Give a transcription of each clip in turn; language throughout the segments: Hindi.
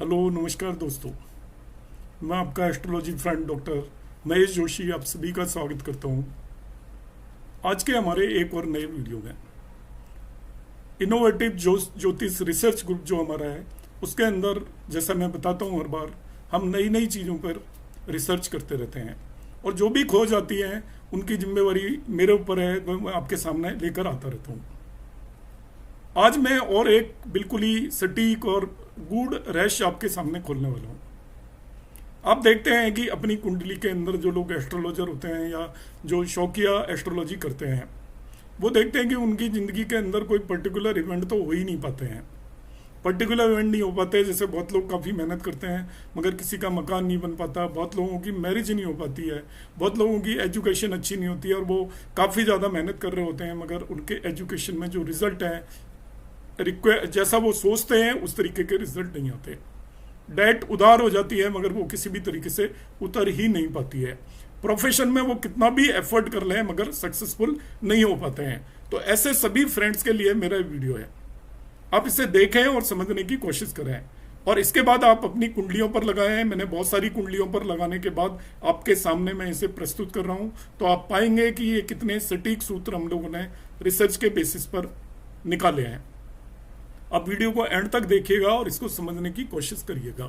हेलो नमस्कार दोस्तों। मैं आपका astrology friend doctor Mahesh Joshi आप सभी का स्वागत करता हूं आज के हमारे एक और नए वीडियो में। इनोवेटिव ज्योतिष रिसर्च ग्रुप जो हमारा है उसके अंदर जैसा मैं बताता हूं हर बार हम नई नई चीज़ों पर रिसर्च करते रहते हैं और जो भी खोज आती है उनकी जिम्मेवारी मेरे ऊपर है, वो मैं आपके सामने लेकर आता रहता हूँ। आज मैं और एक बिल्कुल ही सटीक और गूढ़ रहस्य आपके सामने खोलने वाला हूँ। आप देखते हैं कि अपनी कुंडली के अंदर जो लोग एस्ट्रोलॉजर होते हैं या जो शौकिया एस्ट्रोलॉजी करते हैं वो देखते हैं कि उनकी ज़िंदगी के अंदर कोई पर्टिकुलर इवेंट तो हो ही नहीं पाते हैं। पर्टिकुलर इवेंट नहीं हो पाते, जैसे बहुत लोग काफ़ी मेहनत करते हैं मगर किसी का मकान नहीं बन पाता, बहुत लोगों की मैरिज नहीं हो पाती है, बहुत लोगों की एजुकेशन अच्छी नहीं होती है और वो काफ़ी ज़्यादा मेहनत कर रहे होते हैं मगर उनके एजुकेशन में जो रिजल्ट है जैसा वो सोचते हैं उस तरीके के रिजल्ट नहीं आते। डेट उधार हो जाती है मगर वो किसी भी तरीके से उतर ही नहीं पाती है। प्रोफेशन में वो कितना भी एफर्ट कर लें मगर सक्सेसफुल नहीं हो पाते हैं। तो ऐसे सभी फ्रेंड्स के लिए मेरा वीडियो है, आप इसे देखें और समझने की कोशिश करें और इसके बाद आप अपनी कुंडलियों पर लगाएं। मैंने बहुत सारी कुंडलियों पर लगाने के बाद आपके सामने मैं इसे प्रस्तुत कर रहा हूं, तो आप पाएंगे कि ये कितने सटीक सूत्र हम लोगों ने रिसर्च के बेसिस पर निकाले हैं। आप वीडियो को एंड तक देखिएगा और इसको समझने की कोशिश करिएगा।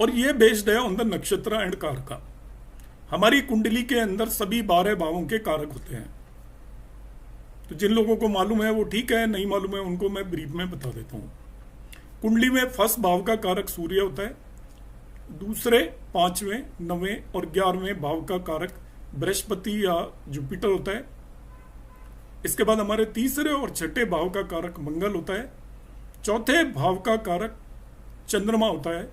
और ये बेस्ड है ऑन द नक्षत्र एंड कारका। हमारी कुंडली के अंदर सभी 12 भावों के कारक होते हैं। तो जिन लोगों को मालूम है वो ठीक है, नहीं मालूम है उनको मैं ब्रीफ में बता देता हूँ। कुंडली में फर्स्ट भाव का कारक सूर्य होता है, दूसरे 5वें 9वें और 11वें भाव का कारक बृहस्पति या जुपिटर होता है। इसके बाद हमारे तीसरे और छठे भाव का कारक मंगल होता है, चौथे भाव का कारक चंद्रमा होता है,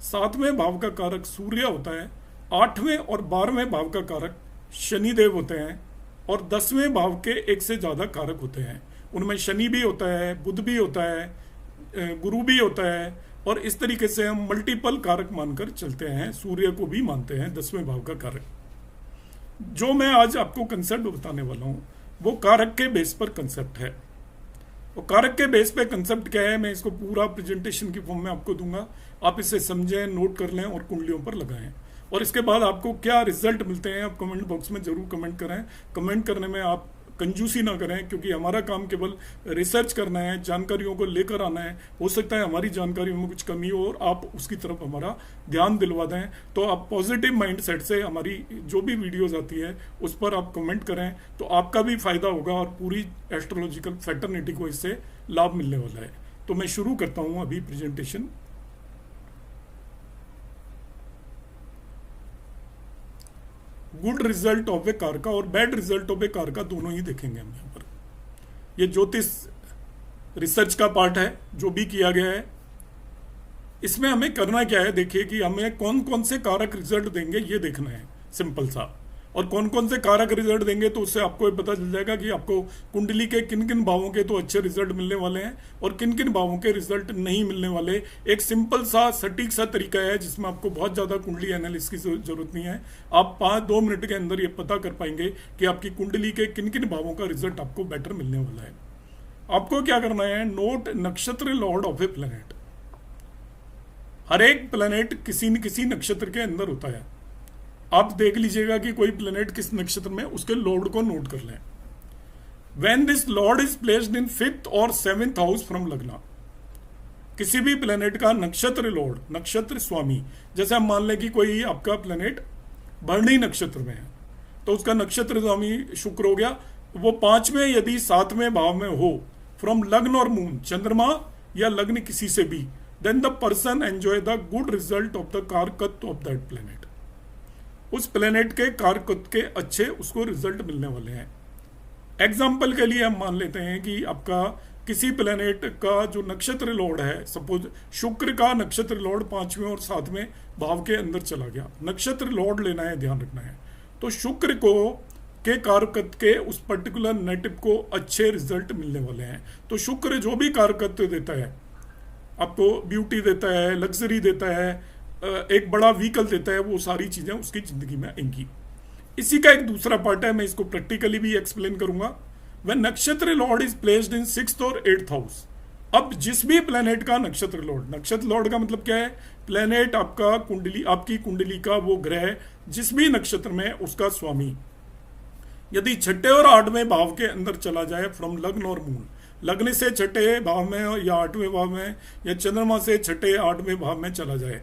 7वें भाव का कारक सूर्य होता है, 8वें और 12वें भाव का कारक शनिदेव होते हैं और 10वें भाव के एक से ज़्यादा कारक होते हैं। उनमें शनि भी होता है, बुध भी होता है, गुरु भी होता है और इस तरीके से हम मल्टीपल कारक मानकर चलते हैं। सूर्य को भी मानते हैं 10वें भाव का कारक। जो मैं आज आपको कंसेप्ट बताने वाला हूँ वो कारक के बेस पर कंसेप्ट है। और कारक के बेस पे कंसेप्ट क्या है मैं इसको पूरा प्रेजेंटेशन की फॉर्म में आपको दूंगा। आप इसे समझें, नोट कर लें और कुंडलियों पर लगाएं। और इसके बाद आपको क्या रिजल्ट मिलते हैं आप कमेंट बॉक्स में जरूर कमेंट करें। कमेंट करने में आप कंजूसी ना करें क्योंकि हमारा काम केवल रिसर्च करना है, जानकारियों को लेकर आना है। हो सकता है हमारी जानकारियों में कुछ कमी हो और आप उसकी तरफ हमारा ध्यान दिलवा दें। तो आप पॉजिटिव माइंड सेट से हमारी जो भी वीडियोज आती है उस पर आप कमेंट करें तो आपका भी फायदा होगा और पूरी एस्ट्रोलॉजिकल फैटर्निटी को इससे लाभ मिलने वाला है। तो मैं शुरू करता हूँ अभी प्रेजेंटेशन। गुड रिजल्ट ऑफ ए कारका और बैड रिजल्ट ऑफ ए कारका दोनों ही देखेंगे हम यहाँ पर। ये ज्योतिष रिसर्च का पार्ट है जो भी किया गया है। इसमें हमें करना क्या है, देखिए कि हमें कौन कौन से कारक रिजल्ट देंगे ये देखना है, सिंपल सा। और कौन कौन से कारक रिजल्ट देंगे तो उससे आपको पता चल जाएगा कि आपको कुंडली के किन किन भावों के तो अच्छे रिजल्ट मिलने वाले हैं और किन किन भावों के रिजल्ट नहीं मिलने वाले। एक सिंपल सा सटीक सा तरीका है जिसमें आपको बहुत ज़्यादा कुंडली एनालिसिस की जरूरत नहीं है। आप 5-2 मिनट के अंदर ये पता कर पाएंगे कि आपकी कुंडली के किन किन भावों का रिजल्ट आपको बेटर मिलने वाला है। आपको क्या करना है, नोट नक्षत्र लॉर्ड ऑफ ए प्लेनेट। हर एक प्लेनेट किसी न किसी नक्षत्र के अंदर होता है। आप देख लीजिएगा कि कोई प्लेनेट किस नक्षत्र में, उसके लॉर्ड को नोट कर लें। When this Lord is placed in 5th और 7th हाउस फ्रॉम लग्न, किसी भी प्लेनेट का नक्षत्र लॉर्ड, नक्षत्र स्वामी, जैसे हम मान लें कि कोई आपका प्लेनेट भरणी नक्षत्र में है तो उसका नक्षत्र स्वामी शुक्र हो गया। वो 5वें यदि 7वें भाव में हो फ्रॉम लग्न और मून, चंद्रमा या लग्न किसी से भी, then the person enjoy the good result of the कारकत्व ऑफ दैट प्लेनेट। उस प्लेनेट के कारकत्व के अच्छे उसको रिजल्ट मिलने वाले हैं। एग्जाम्पल के लिए हम मान लेते हैं कि आपका किसी प्लेनेट का जो नक्षत्र लॉर्ड है, सपोज शुक्र का नक्षत्र लॉर्ड 5वें और 7वें भाव के अंदर चला गया। नक्षत्र लॉर्ड लेना है, ध्यान रखना है। तो शुक्र को के कारकत्व के उस पर्टिकुलर नेटिव को अच्छे रिजल्ट मिलने वाले हैं। तो शुक्र जो भी कारकत्व देता है, आपको ब्यूटी देता है, लग्जरी देता है, एक बड़ा व्हीकल देता है, वो सारी चीजें उसकी जिंदगी में आएंगी। इसी का एक दूसरा पार्ट है, मैं इसको प्रैक्टिकली भी एक्सप्लेन करूंगा। व्हेन नक्षत्र Lord is placed in 6th और 8th हाउस, अब जिस भी प्लेनेट का नक्षत्र लॉर्ड का मतलब क्या है? प्लेनेट आपका कुंडली, आपकी कुंडली का वो ग्रह जिस भी नक्षत्र में उसका स्वामी यदि छठे और आठवें भाव के अंदर चला जाए, फ्रॉम लग्न और मून, लग्न से छठे भाव में या आठवें भाव में, या चंद्रमा से छठे आठवें भाव में चला जाए,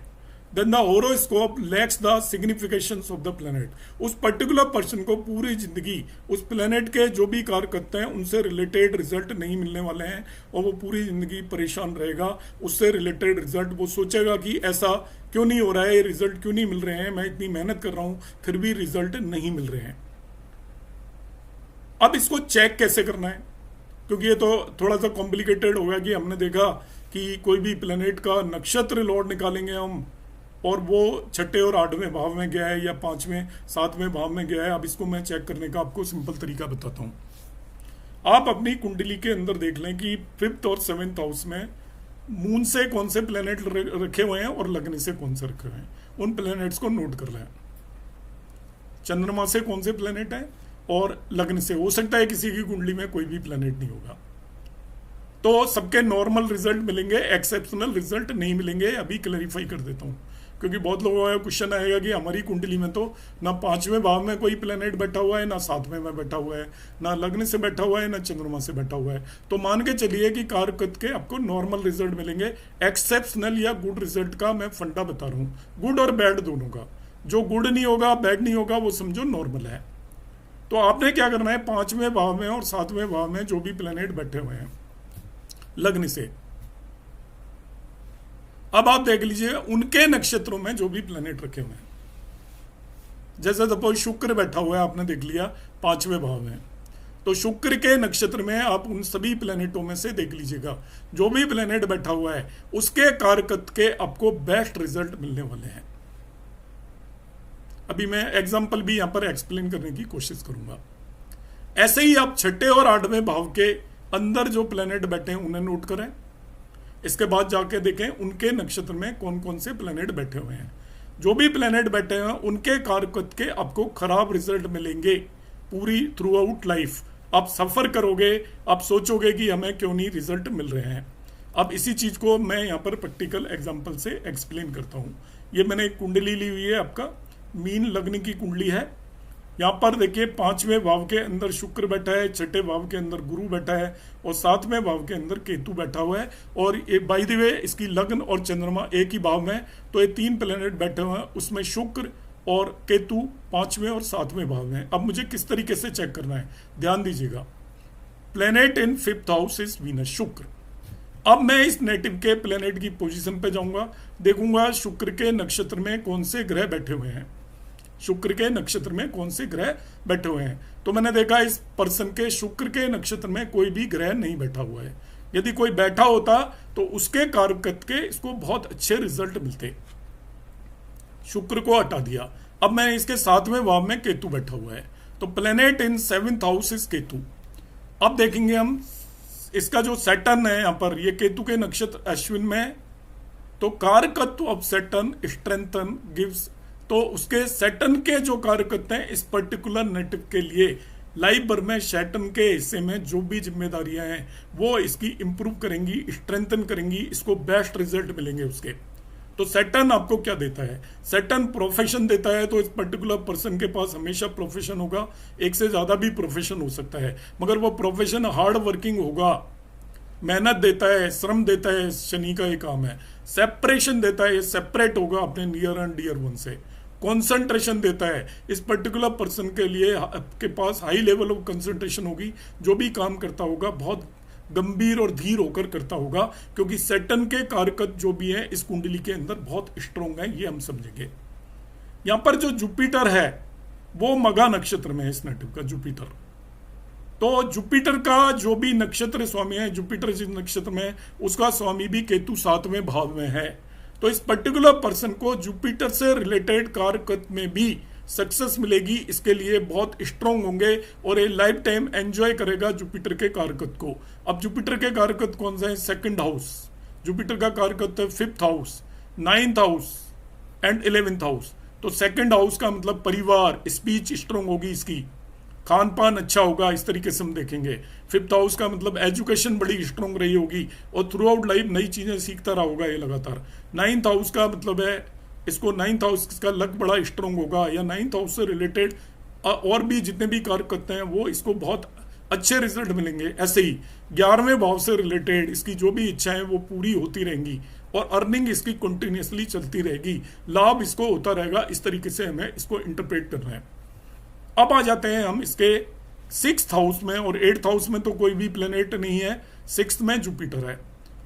then the horoscope lacks the significations of the planet. उस पर्टिकुलर पर्सन को पूरी जिंदगी उस प्लेनेट के जो भी कार्य करते हैं उनसे रिलेटेड रिजल्ट नहीं मिलने वाले हैं, और वो पूरी जिंदगी परेशान रहेगा। उससे रिलेटेड रिजल्ट वो सोचेगा कि ऐसा क्यों नहीं हो रहा है, रिजल्ट क्यों नहीं मिल रहे हैं, मैं इतनी मेहनत कर रहा हूं फिर भी रिजल्ट नहीं मिल रहे हैं। अब इसको चेक कैसे करना है, क्योंकि ये तो थोड़ा सा कॉम्प्लिकेटेड होगा कि हमने देखा कि कोई भी प्लेनेट का नक्षत्र लॉर्ड निकालेंगे हम, और वो छठे और आठवें भाव में गया है या पांचवें सातवें भाव में गया है। अब इसको मैं चेक करने का आपको सिंपल तरीका बताता हूं। आप अपनी कुंडली के अंदर देख लें कि 5th और 7th हाउस में मून से कौन से प्लेनेट रखे हुए हैं और लग्न से कौन से रखे हुए हैं, उन प्लेनेट्स को नोट कर लें। चंद्रमा से कौन से प्लेनेट है और लग्न से, हो सकता है किसी की कुंडली में कोई भी प्लेनेट नहीं होगा, तो सबके नॉर्मल रिजल्ट मिलेंगे, एक्सेप्शनल रिजल्ट नहीं मिलेंगे। अभी क्लैरिफाई कर देता हूं, क्योंकि बहुत लोगों का क्वेश्चन आएगा कि हमारी कुंडली में तो ना पांचवें भाव में कोई प्लेनेट बैठा हुआ है, ना सातवें में बैठा हुआ है, ना लग्न से बैठा हुआ है, ना चंद्रमा से बैठा हुआ है। तो मान के चलिए कि कारकत के आपको नॉर्मल रिजल्ट मिलेंगे। एक्सेप्शनल या गुड रिजल्ट का मैं फंडा बता रहा हूँ, गुड और बैड दोनों का। जो गुड नहीं होगा, बैड नहीं होगा, वो समझो नॉर्मल है। तो आपने क्या करना है, पांचवें भाव में और सातवें भाव में जो भी प्लेनेट बैठे हुए हैं लग्न से, अब आप देख लीजिए उनके नक्षत्रों में जो भी प्लेनेट रखे हुए हैं। जैसे सपोज शुक्र बैठा हुआ है, आपने देख लिया पांचवें भाव में, तो शुक्र के नक्षत्र में आप उन सभी प्लेनेटों में से देख लीजिएगा जो भी प्लेनेट बैठा हुआ है उसके कारकत के आपको बेस्ट रिजल्ट मिलने वाले हैं। अभी मैं एग्जाम्पल भी यहां पर एक्सप्लेन करने की कोशिश करूंगा। ऐसे ही आप छठे और आठवें भाव के अंदर जो प्लेनेट बैठे हैं उन्हें नोट करें। इसके बाद जाके देखें उनके नक्षत्र में कौन कौन से प्लेनेट बैठे हुए हैं। जो भी प्लेनेट बैठे हैं उनके कारकत के आपको खराब रिजल्ट मिलेंगे पूरी थ्रू आउट लाइफ। आप सफर करोगे, आप सोचोगे कि हमें क्यों नहीं रिजल्ट मिल रहे हैं। अब इसी चीज को मैं यहाँ पर प्रैक्टिकल एग्जांपल से एक्सप्लेन करता हूँ। ये मैंने एक कुंडली ली हुई है, आपका मीन लग्न की कुंडली है। यहाँ पर देखिए पांचवें भाव के अंदर शुक्र बैठा है, छठे भाव के अंदर गुरु बैठा है और सातवें भाव के अंदर केतु बैठा हुआ है। और ये बाय द वे इसकी लग्न और चंद्रमा एक ही भाव में, तो ये तीन प्लेनेट बैठे हुए हैं, उसमें शुक्र और केतु पांचवें और सातवें भाव में। अब मुझे किस तरीके से चेक करना है, ध्यान दीजिएगा। Planet in 5th house is Venus, शुक्र। अब मैं इस नेटिव के प्लेनेट की पोजीशन पे जाऊंगा, देखूंगा शुक्र के नक्षत्र में कौन से ग्रह बैठे हुए हैं, शुक्र के नक्षत्र में कौन से ग्रह बैठे हुए हैं। तो मैंने देखा इस पर्सन के शुक्र के नक्षत्र में कोई भी ग्रह नहीं बैठा हुआ है। यदि कोई बैठा होता तो उसके कारकत के इसको बहुत अच्छे रिजल्ट मिलते। शुक्र को हटा दिया। अब मैं इसके सातवें भाव में केतु बैठा हुआ है, तो planet in 7th house is Ketu. अब देखेंगे हम इसका जो सैटर्न है यहाँ पर, ये केतु के नक्षत्र अश्विन में, तो कारकत्व ऑफ सैटर्न स्ट्रेंथन गिव्स, तो उसके सैटर्न के जो कारकत हैं इस पर्टिकुलर नेटिव के लिए लाइफ भर में सैटर्न के हिस्से में जो भी जिम्मेदारियां हैं वो इसकी इंप्रूव करेंगी, स्ट्रेंथन करेंगी, इसको बेस्ट रिजल्ट मिलेंगे उसके। तो सैटर्न आपको क्या देता है, सैटर्न प्रोफेशन देता है। तो इस पर्टिकुलर पर्सन के पास हमेशा प्रोफेशन होगा, एक से ज्यादा भी प्रोफेशन हो सकता है, मगर वो प्रोफेशन हार्ड वर्किंग होगा, मेहनत देता है, श्रम देता है, शनि का ये काम है। सेपरेशन देता है, सेपरेट होगा अपने नियर एंड डियर वन से। कंसंट्रेशन देता है, इस पर्टिकुलर पर्सन के लिए आपके पास हाई लेवल ऑफ कंसंट्रेशन होगी, जो भी काम करता होगा बहुत गंभीर और धीर होकर करता होगा, क्योंकि सैटर्न के कारकत जो भी है इस कुंडली के अंदर बहुत स्ट्रॉन्ग है, ये हम समझेंगे। यहां पर जो जुपिटर है वो मघा नक्षत्र में है, इस नेटिव का जुपिटर। तो जुपिटर का जो भी नक्षत्र स्वामी है, जुपिटर जिस नक्षत्र में, उसका स्वामी भी केतु 7वें भाव में है। तो इस पर्टिकुलर पर्सन को जुपिटर से रिलेटेड कारकत में भी सक्सेस मिलेगी, इसके लिए बहुत स्ट्रांग होंगे और ये लाइफ टाइम एंजॉय करेगा जुपिटर के कारकत को। अब जुपिटर के कारकत कौन सा है, 2nd हाउस। जुपिटर का कारकत है 5th house, 9th house and 11th house. तो 2nd हाउस का मतलब परिवार, स्पीच स्ट्रांग होगी इसकी, खान पान अच्छा होगा, इस तरीके से हम देखेंगे। 5th हाउस का मतलब एजुकेशन बड़ी स्ट्रांग रही होगी और थ्रू आउट लाइफ नई चीजें सीखता रहा होगा ये लगातार। 9th हाउस का मतलब है इसको 9th हाउस का लक बड़ा स्ट्रांग होगा, या 9th हाउस से रिलेटेड और भी जितने भी कार्य करते हैं वो इसको बहुत अच्छे रिजल्ट मिलेंगे। ऐसे ही 11वें भाव से रिलेटेड इसकी जो भी इच्छाएं वो पूरी होती रहेंगी और अर्निंग इसकी कंटिन्यूसली चलती रहेगी, लाभ इसको होता रहेगा। इस तरीके से हमें इसको इंटरप्रेट करना है। अब आ जाते हैं हम इसके 6th हाउस में, और 8th हाउस में तो कोई भी प्लेनेट नहीं है, 6th में जुपिटर है।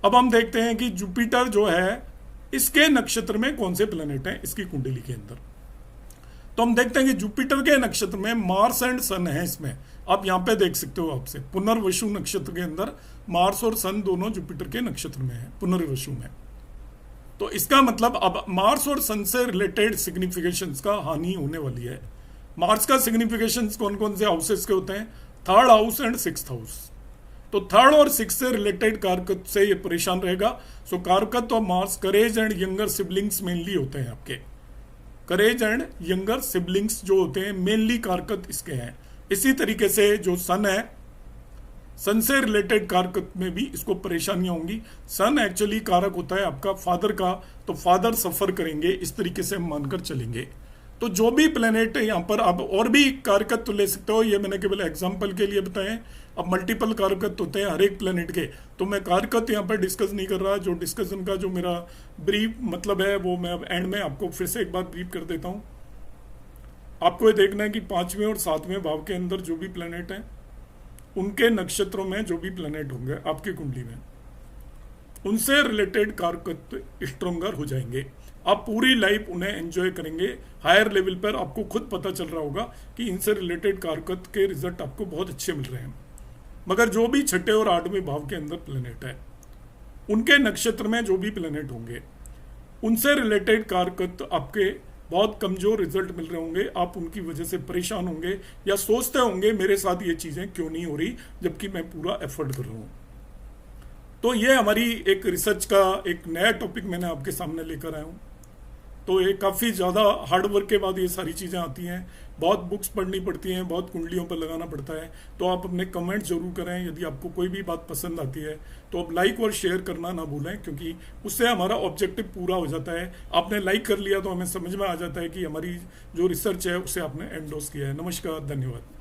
अब हम देखते हैं कि जुपिटर जो है इसके नक्षत्र में कौन से प्लेनेट हैं इसकी कुंडली के अंदर। तो हम देखते हैं कि जुपिटर के नक्षत्र में मार्स एंड सन है। इसमें आप यहां पे देख सकते हो, आपसे पुनर्वसु नक्षत्र के अंदर मार्स और सन दोनों जुपिटर के नक्षत्र में है, पुनर्वसु में। तो इसका मतलब अब मार्स और सन से रिलेटेड सिग्निफिकेशंस का हानि होने वाली है। मार्स का सिग्निफिकेशंस कौन कौन से हाउसेस के होते हैं? 3rd house and 6th house. तो 3rd और 6th से रिलेटेड कारकत से ये परेशान रहेगा। सो कारकत और Mars courage and younger siblings mainly होते हैं आपके। करेज एंड यंगर सिबलिंग्स जो होते हैं मेनली कारकत इसके हैं। इसी तरीके से जो सन है, सन से रिलेटेड कारकत में भी इसको परेशानियां होंगी। सन एक्चुअली कारक होता है आपका फादर का, तो फादर सफर करेंगे, इस तरीके से हम मानकर चलेंगे। तो जो भी प्लेनेट है यहाँ पर, आप और भी कारकत तो ले सकते हो, ये मैंने केवल एग्जांपल के लिए बताए। अब मल्टीपल कारकत होते हैं हर एक प्लेनेट के, तो मैं कारकत यहाँ पर डिस्कस नहीं कर रहा। जो डिस्कशन का जो मेरा ब्रीफ मतलब है वो मैं अब एंड में आपको फिर से एक बार ब्रीफ कर देता हूँ। आपको ये देखना है कि 5वें और 7वें भाव के अंदर जो भी प्लेनेट हैं उनके नक्षत्रों में जो भी प्लेनेट होंगे आपकी कुंडली में, उनसे रिलेटेड कारकत स्ट्रोंगर हो जाएंगे। आप पूरी लाइफ उन्हें एंजॉय करेंगे। हायर लेवल पर आपको खुद पता चल रहा होगा कि इनसे रिलेटेड कारकत के रिजल्ट आपको बहुत अच्छे मिल रहे हैं। मगर जो भी 6ठे और 8वें भाव के अंदर प्लेनेट है, उनके नक्षत्र में जो भी प्लेनेट होंगे उनसे रिलेटेड कारकत आपके बहुत कमजोर रिजल्ट मिल रहे होंगे। आप उनकी वजह से परेशान होंगे या सोचते होंगे मेरे साथ ये चीजें क्यों नहीं हो रही जबकि मैं पूरा एफर्ट कर रहा हूं। तो ये हमारी एक रिसर्च का एक नया टॉपिक मैंने आपके सामने लेकर आया हूं। तो ये काफ़ी ज़्यादा हार्ड वर्क के बाद ये सारी चीज़ें आती हैं, बहुत बुक्स पढ़नी पड़ती हैं, बहुत कुंडलियों पर लगाना पड़ता है। तो आप अपने कमेंट जरूर करें। यदि आपको कोई भी बात पसंद आती है तो आप लाइक और शेयर करना ना भूलें, क्योंकि उससे हमारा ऑब्जेक्टिव पूरा हो जाता है। आपने लाइक कर लिया तो हमें समझ में आ जाता है कि हमारी जो रिसर्च है उसे आपने एंडोर्स किया है। नमस्कार, धन्यवाद।